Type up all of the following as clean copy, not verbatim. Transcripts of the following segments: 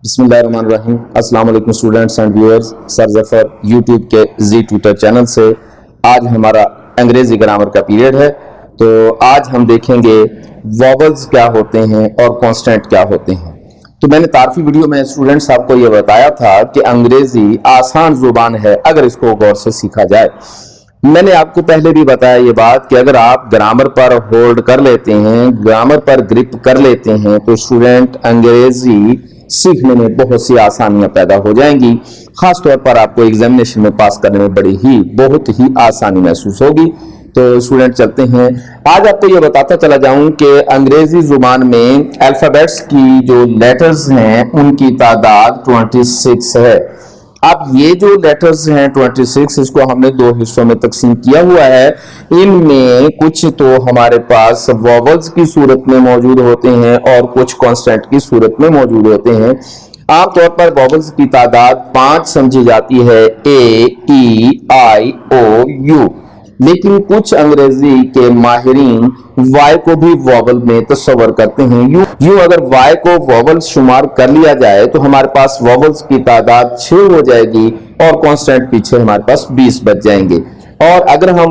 बिस्मिल्लाहिर्रहमानिर्रहीम। अस्सलाम वालेकुम students and viewers. Sir Zafar YouTube के जी ट्यूटर चैनल से आज हमारा अंग्रेजी ग्रामर का पीरियड है। तो आज हम देखेंगे वॉवल्स क्या होते हैं और कॉन्स्टेंट क्या होते हैं। तो मैंने तारफी वीडियो में स्टूडेंट्स आपको ये बताया था कि अंग्रेजी आसान जुबान है अगर इसको गौर से सीखा जाए। मैंने आपको पहले भी बताया ये बात कि अगर आप ग्रामर पर होल्ड कर लेते हैं, ग्रामर पर ग्रिप कर लेते हैं, तो स्टूडेंट अंग्रेजी सीखने में बहुत सी आसानियां पैदा हो जाएंगी। खास तौर पर आपको एग्जामिनेशन में पास करने में बहुत ही आसानी महसूस होगी। तो स्टूडेंट चलते हैं, आज आपको ये बताता चला जाऊं कि अंग्रेजी जुबान में अल्फाबेट्स की जो लेटर्स हैं उनकी तादाद 26 है। अब ये जो लेटर्स हैं 26, इसको हमने दो हिस्सों में तकसीम किया हुआ है। इनमें कुछ तो हमारे पास वॉवल्स की सूरत में मौजूद होते हैं और कुछ कॉन्स्टेंट की सूरत में मौजूद होते हैं। आमतौर पर वॉवल्स की तादाद 5 समझी जाती है, A-E-I-O-U। लेकिन कुछ अंग्रेजी के माहिरीन वाई को भी वॉवल में तस्वर करते हैं। यूं अगर वाई को वॉवल शुमार कर लिया जाए तो हमारे पास वॉवल्स की तादाद 6 हो जाएगी और कांस्टेंट पीछे हमारे पास 20 बच जाएंगे। और अगर हम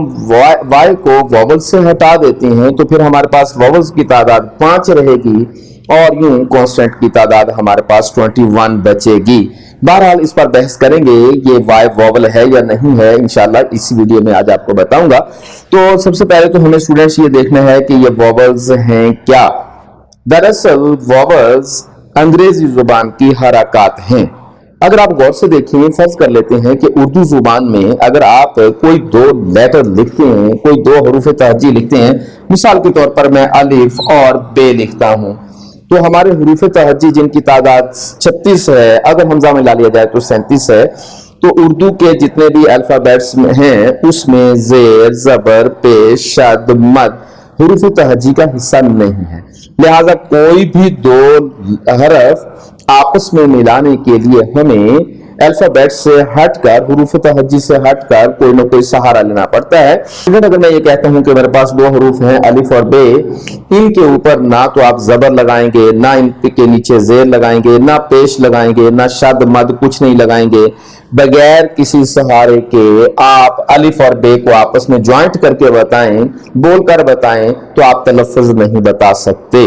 वाई को वॉवल से हटा देते हैं तो फिर हमारे पास वॉवल्स की तादाद 5 रहेगी और यूं कांस्टेंट की तादाद हमारे पास 21 बचेगी। बहरहाल इस पर बहस करेंगे ये वाई वॉवल है या नहीं है, इंशाल्लाह इसी वीडियो में आज आपको बताऊंगा। तो सबसे पहले तो हमें स्टूडेंट्स ये देखना है कि ये वॉवल्स हैं क्या। दरअसल वॉवल्स अंग्रेजी जुबान की हरकत हैं। अगर आप गौर से देखें, फर्ज कर लेते हैं कि उर्दू जुबान में अगर आप कोई दो लेटर लिखते हैं, कोई दो हरूफ तहजी लिखते हैं, मिसाल के तौर पर मैं अलिफ और बे लिखता हूं, तो हमारे हरूफ तहजी जिनकी तादाद 36 है, अगर हमजा में ला लिया जाए तो 37 है। तो उर्दू के जितने भी अल्फाबेट्स हैं उसमें जेर, जबर, पेश, शद, मद हरूफ तहजी का हिस्सा नहीं है। लिहाजा कोई भी दो हरफ आपस में मिलाने के लिए हमें अल्फाबेट से हटकर, हुरूफ तहज्जी से हटकर कोई ना कोई सहारा लेना पड़ता है। अगर मैं ये कहता हूं कि मेरे पास दो हरूफ हैं अलिफ और बे, इनके ऊपर ना तो आप जबर लगाएंगे, ना इनके नीचे जेर लगाएंगे, ना पेश लगाएंगे, ना शद मद कुछ नहीं लगाएंगे। बगैर किसी सहारे के आप अलिफ और बे को आपस में ज्वाइंट करके बताएं, बोलकर बताएं, तो आप तलफ़्फ़ुज़ नहीं बता सकते।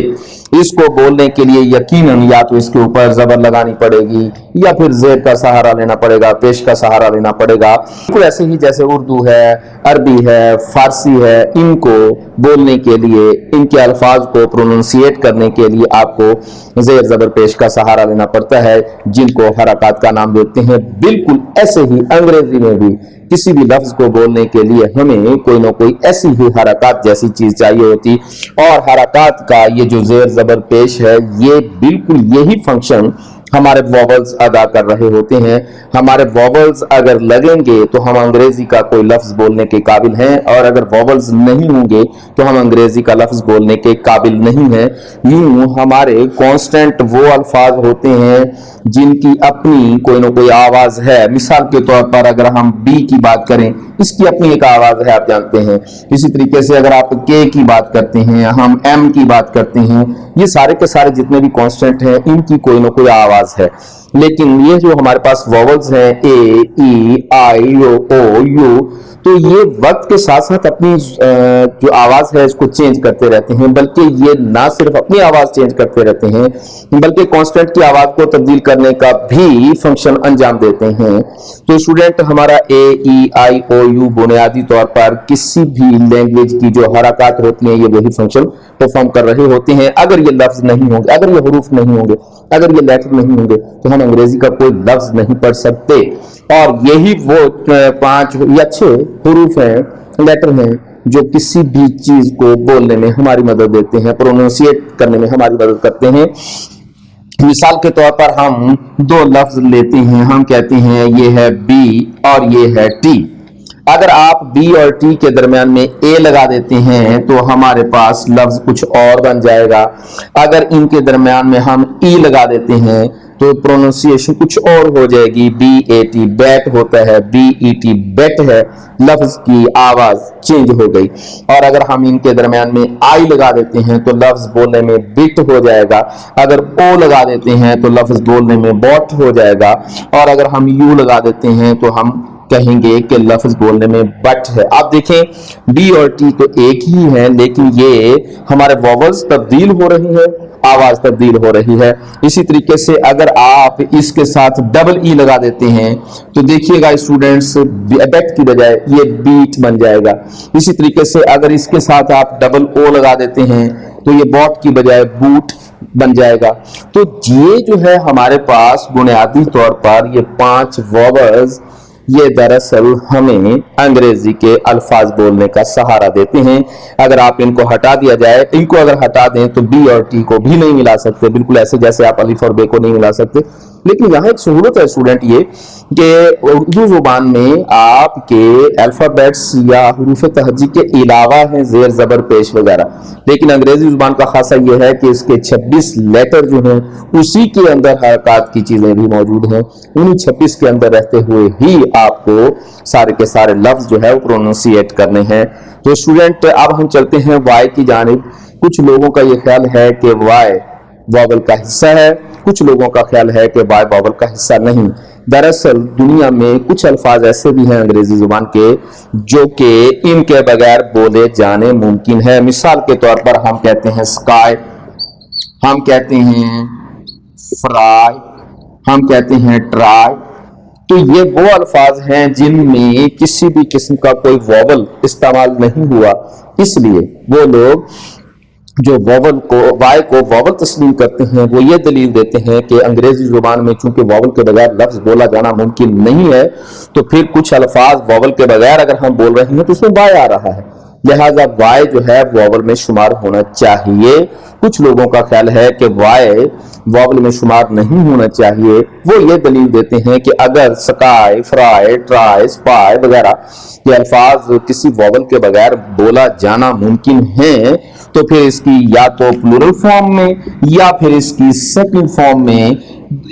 इसको बोलने के लिए यकीनन या तो इसके ऊपर जबर लगानी पड़ेगी या फिर जेर का सहारा लेना पड़ेगा, पेश का सहारा लेना पड़ेगा। तो ऐसे ही जैसे उर्दू है, अरबी है, फारसी है, इनको बोलने के लिए, इनके अल्फाज को प्रोनाउंसिएट करने के लिए आपको जेर जबर पेश का सहारा लेना पड़ता है, जिनको हरकत का नाम देते हैं। बिल्कुल ऐसे ही अंग्रेजी में भी किसी भी लफ्ज को बोलने के लिए हमें कोई ना कोई ऐसी ही हरकत जैसी चीज चाहिए होती, और हरकत का ये जो जेर जबर पेश है, ये बिल्कुल यही फंक्शन हमारे वॉवल्स अदा कर रहे होते हैं। हमारे वॉवल्स अगर लगेंगे तो हम अंग्रेजी का कोई लफ्ज बोलने के काबिल हैं, और अगर वॉवल्स नहीं होंगे तो हम अंग्रेजी का लफ्ज बोलने के काबिल नहीं हैं। यूं हमारे कांस्टेंट वो अल्फाज होते हैं जिनकी अपनी कोई ना कोई आवाज है। मिसाल के तौर पर अगर हम बी की बात करें, इसकी अपनी एक आवाज है, आप जानते हैं। इसी तरीके से अगर आप के की बात करते हैं, हम एम की बात करते हैं, ये सारे के सारे जितने भी कांस्टेंट हैं इनकी कोई ना कोई आवाज है। लेकिन ये जो हमारे पास वॉवल्स हैं A-E-I-O-U, तो ये वक्त के साथ साथ अपनी जो आवाज है इसको चेंज करते रहते हैं। बल्कि ये ना सिर्फ अपनी आवाज चेंज करते रहते हैं बल्कि कांस्टेंट की आवाज को तब्दील करने का भी फंक्शन अंजाम देते हैं। तो स्टूडेंट हमारा A-E-I-O-U बुनियादी तौर पर किसी भी लैंग्वेज की जो हरकत होती हैं ये वही फंक्शन परफॉर्म कर रहे होते हैं। अगर ये लफ्ज नहीं होंगे, अगर ये हरूफ नहीं होंगे, अगर ये लेटर नहीं होंगे तो हम अंग्रेजी का कोई लफ्ज नहीं पढ़ सकते। और यही वो 5 या 6 हरूफ हैं, लेटर हैं, जो किसी भी चीज को बोलने में हमारी मदद देते हैं, प्रोनाउंसिएट करने में हमारी मदद करते हैं। मिसाल के तौर पर हम दो लफ्ज लेते हैं, हम कहते हैं ये है बी और ये है टी। अगर आप बी और टी के दरमियान में ए लगा देते हैं तो हमारे पास लफ्ज कुछ और बन जाएगा। अगर इनके दरमियान में हम ई लगा देते हैं तो प्रोनाउंसिएशन कुछ और हो जाएगी। बी ए टी बैट होता है, बी ई टी बेट है, लफ्ज की आवाज चेंज हो गई। और अगर हम इनके दरमियान में आई लगा देते हैं तो लफ्ज बोलने में बिट हो जाएगा। अगर ओ लगा देते हैं तो लफ्ज बोलने में बॉट हो जाएगा। और अगर हम यू लगा देते हैं तो हम कहेंगे कि लफ्ज बोलने में बट है। आप देखें बी और टी तो एक ही है, लेकिन ये हमारे वॉवल्स तब्दील हो रही है, आवाज तब्दील हो रही है। इसी तरीके से अगर आप इसके साथ डबल ई लगा देते हैं तो देखिएगा स्टूडेंट्स, बेट की बजाय ये बीट बन जाएगा। इसी तरीके से अगर इसके साथ आप डबल ओ लगा देते हैं तो ये बॉट की बजाय बूट बन जाएगा। तो ये जो है हमारे पास बुनियादी तौर पर ये 5 वॉवल्स ये दरअसल हमें अंग्रेजी के अल्फाज बोलने का सहारा देते हैं। अगर आप इनको हटा दिया जाए, इनको अगर हटा दें तो बी और टी को भी नहीं मिला सकते, बिल्कुल ऐसे जैसे आप अलिफ और बे को नहीं मिला सकते। लेकिन यहाँ एक सहूलत है स्टूडेंट ये कि उर्दू जुबान में आपके अल्फाबेट्स या हुरूफ तहज्जी के अलावा हैं जेर जबर पेश वगैरह, लेकिन अंग्रेजी जुबान का खासा ये है कि इसके 26 लेटर जो हैं उसी के अंदर हरकत की चीजें भी मौजूद हैं। उन्हीं 26 के अंदर रहते हुए ही आपको सारे के सारे लफ्ज जो है वो प्रोनाउंसिएट करने हैं। तो स्टूडेंट अब हम चलते हैं वाई की जानिब। कुछ लोगों का ये ख्याल है कि वाई वॉवल का हिस्सा है, कुछ लोगों का ख्याल है कि वाई वॉवल का हिस्सा नहीं। दरअसल दुनिया में कुछ अल्फाज ऐसे भी हैं अंग्रेजी जुबान के जो कि इनके बगैर बोले जाने मुमकिन है। मिसाल के तौर पर हम कहते हैं स्काई, हम कहते हैं फ्राई, हम कहते हैं ट्राई। तो ये वो अल्फाज हैं जिनमें किसी भी किस्म का कोई वॉवल इस्तेमाल नहीं हुआ, इसलिए वो लोग जो वॉवल को वाई को वॉवल तस्लीम करते हैं वो ये दलील देते हैं कि अंग्रेजी जुबान में चूंकि वॉवल के बगैर लफ्ज बोला जाना मुमकिन नहीं है, तो फिर कुछ अल्फाज वॉवल के बगैर अगर हम बोल रहे हैं तो उसमें वाई आ रहा है, लिहाजा वाई जो है वॉवल में शुमार होना चाहिए। कुछ लोगों का ख्याल है कि वाई वॉवल में शुमार नहीं होना चाहिए। वो ये दलील देते हैं कि अगर स्काई, फ्राई, ट्राई, स्पाई वगैरह ये अल्फाज किसी वॉवल के बगैर बोला जाना मुमकिन है तो फिर इसकी या तो प्लूरल फॉर्म में या फिर इसकी सेकंड फॉर्म में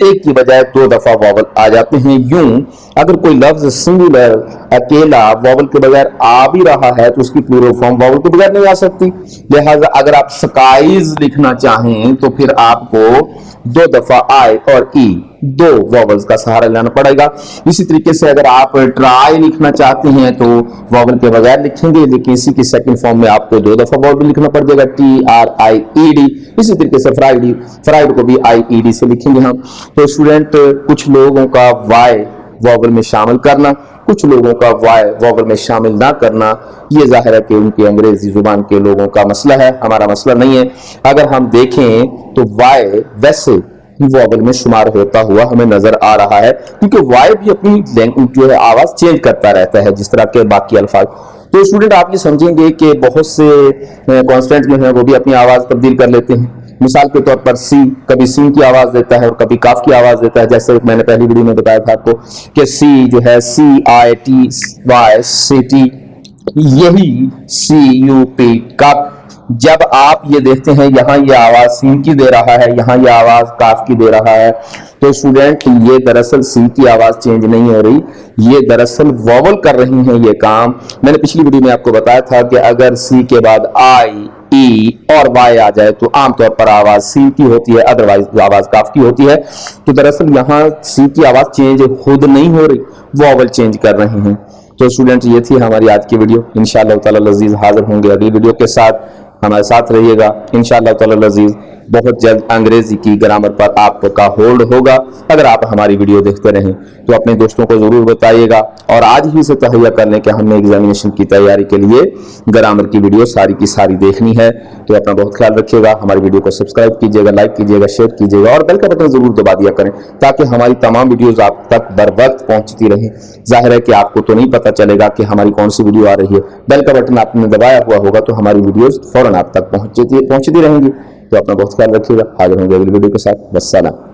एक की बजाय 2 दफा वॉवल आ जाते हैं। यूं अगर कोई लफ्ज सिंगुलर अकेला वॉवल के बगैर आ भी रहा है तो उसकी प्लूरल फॉर्म वॉवल के बगैर नहीं आ सकती। लिहाजा अगर आप स्काईज लिखना चाहें तो फिर आपको 2 दफा आई और ई 2 वॉवल्स का सहारा लेना पड़ेगा। इसी तरीके से अगर आप ट्राई लिखना चाहते हैं तो वॉवल के बगैर लिखेंगे, लेकिन इसी की सेकंड फॉर्म में आपको 2 दफा वॉवल लिखना पड़ जाएगा, TRIED। इसी तरीके से फ्राइड को भी IED से लिखेंगे हम। तो स्टूडेंट कुछ लोगों का वाई वॉवल में शामिल करना, कुछ लोगों का वाई वॉवल में शामिल ना करना, ये जाहिर है कि उनकी अंग्रेजी जुबान के लोगों का मसला है, हमारा मसला नहीं है। अगर हम देखें तो वाई वैसे वॉवल में शुमार होता हुआ हमें नजर आ रहा है, क्योंकि वाई भी अपनी जो है आवाज चेंज करता रहता है जिस तरह के बाकी अल्फाज। तो स्टूडेंट आप ये समझेंगे कि बहुत से कॉन्स्टेंट जो है वो भी अपनी आवाज तब्दील कर लेते हैं। मिसाल के तौर पर सी कभी सीन की आवाज देता है और कभी काफ की आवाज देता है, जैसे मैंने पहली वीडियो में बताया था आपको कि सी जो है CITY सिटी, यही CUP कप। जब आप ये देखते हैं यहाँ ये आवाज सीन की दे रहा है, यहाँ ये आवाज काफ की दे रहा है, तो स्टूडेंट ये दरअसल सी की आवाज चेंज नहीं हो रही, ये दरअसल वॉवल कर रही हैं ये काम। मैंने पिछली वीडियो में आपको बताया था कि अगर सी के बाद आई, ई और वाई आ जाए तो आमतौर पर आवाज सी की होती है, अदरवाइज आवाज काफ की होती है। तो दरअसल यहाँ सी की आवाज चेंज खुद नहीं हो रही, वॉवल चेंज कर रहे हैं। तो स्टूडेंट ये थी हमारी आज की वीडियो। इंशाअल्लाह ताला लजीज हाजिर होंगे अगली वीडियो के साथ, हमारे साथ रहिएगा। इंशाअल्लाह ताला लजीज बहुत जल्द अंग्रेजी की ग्रामर पर आपका होल्ड होगा। अगर आप हमारी वीडियो देखते रहें तो अपने दोस्तों को जरूर बताइएगा और आज ही से तहैया कर लें कि हमने एग्जामिनेशन की तैयारी के लिए ग्रामर की वीडियो सारी की सारी देखनी है। तो अपना बहुत ख्याल रखिएगा, हमारी वीडियो को सब्सक्राइब कीजिएगा, लाइक कीजिएगा, शेयर कीजिएगा और बेल का बटन जरूर दबा दिया करें ताकि हमारी तमाम वीडियोज आप तक बर वक्त पहुंचती रहे। जाहिर है कि आपको तो नहीं पता चलेगा कि हमारी कौन सी वीडियो आ रही है, बेल का बटन आपने दबाया हुआ होगा तो हमारी वीडियोज फौरन आप तक पहुंचती रहेंगी। तो अपना बहुत ख्याल रखिएगा, हाजिर होंगे अगली वीडियो के साथ। वस्सलाम।